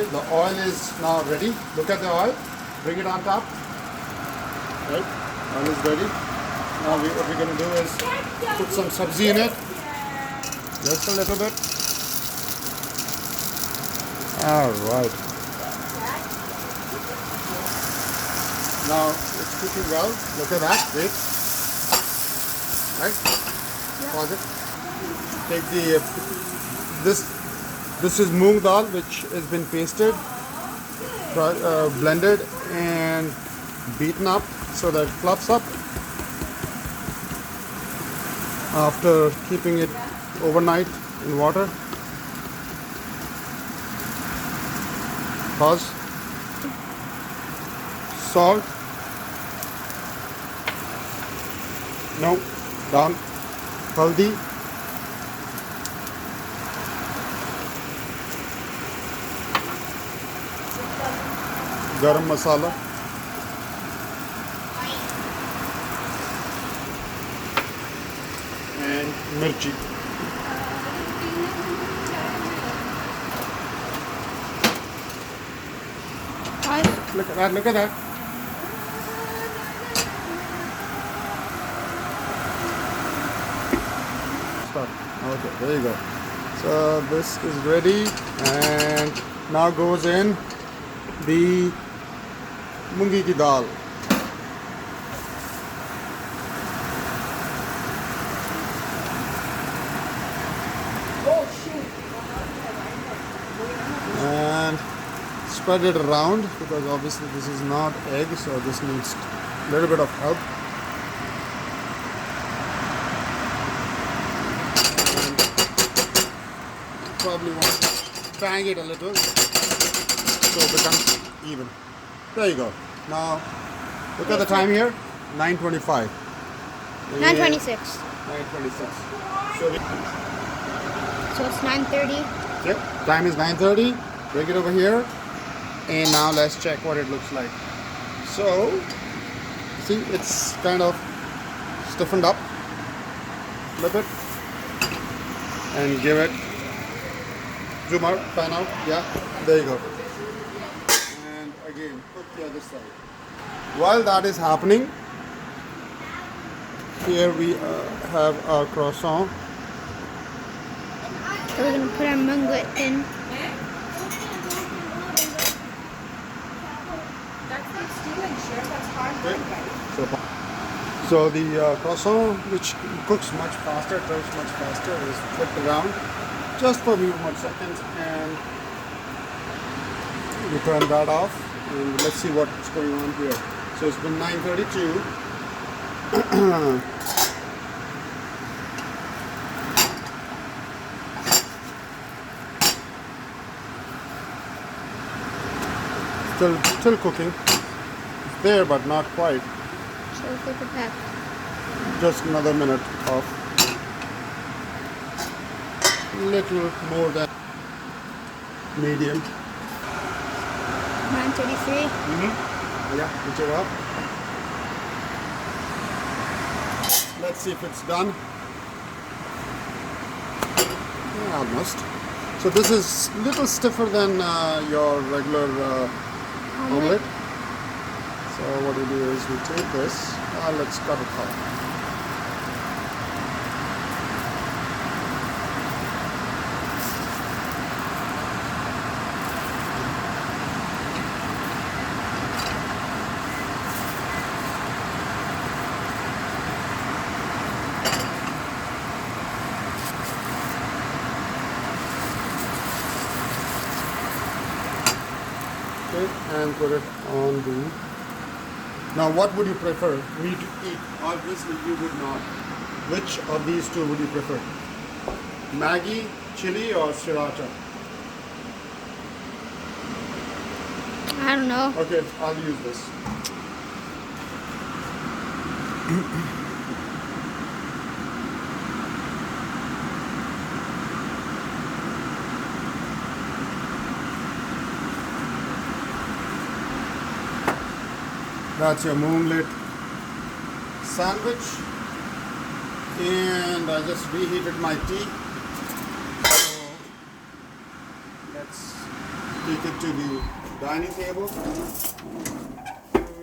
Okay, the oil is now ready. Look at the oil. Bring it on top. Right, oil is ready. Now what we're going to do is put some sabzi in it. Just a little bit. All right. Now it's cooking well. Look at that. Wait. Right. Pause it. Take the this is Moong daal, which has been pasted, blended, and beaten up so that it fluffs up. After keeping it overnight in water. Pause. Salt. No. Down. Haldi. Garam masala. And mirchi. Look at that, look at that. Start. Okay, there you go. So this is ready, and now goes in the mungi ki daal. And spread it around, because obviously this is not egg, so this needs a little bit of help. And probably want to bang it a little so it becomes even. There you go. Now look at the time here. 9:25. 9:26. 9:26. So it's 9:30. Yep. Time is 9:30. Bring it over here. And now let's check what it looks like. So, see, it's kind of stiffened up. Flip it. And give it. Zoom out, pan out. Yeah, there you go. And again, put the other side. While that is happening, here we have our croissant. So we're going to put our mung in. So the croissant, which cooks much faster, turns much faster, is flipped around just for a few more seconds, and we turn that off, and let's see what's going on here. So it's been 9:32. Still cooking. It's there, but not quite. So flip it back. Just another minute of little more than medium. 9:33. Yeah, put it up. Let's see if it's done. Yeah, almost. So this is a little stiffer than your regular omelette. So what we do is we take this. Let's cut it off. Okay, and put it on the. Now, what would you prefer me to eat? Obviously, you would not. Which of these two would you prefer? Maggi, chili, or sriracha? I don't know. Okay, I'll use this. That's your moonlit sandwich, and I just reheated my tea. So let's take it to the dining table.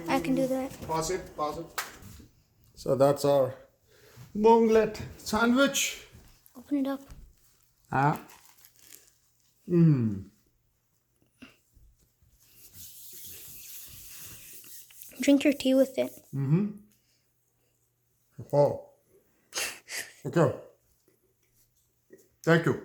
I can do that. Pause it, pause it. So that's our Moonglet sandwich. Open it up. Ah. Drink your tea with it. Oh. Okay. Thank you.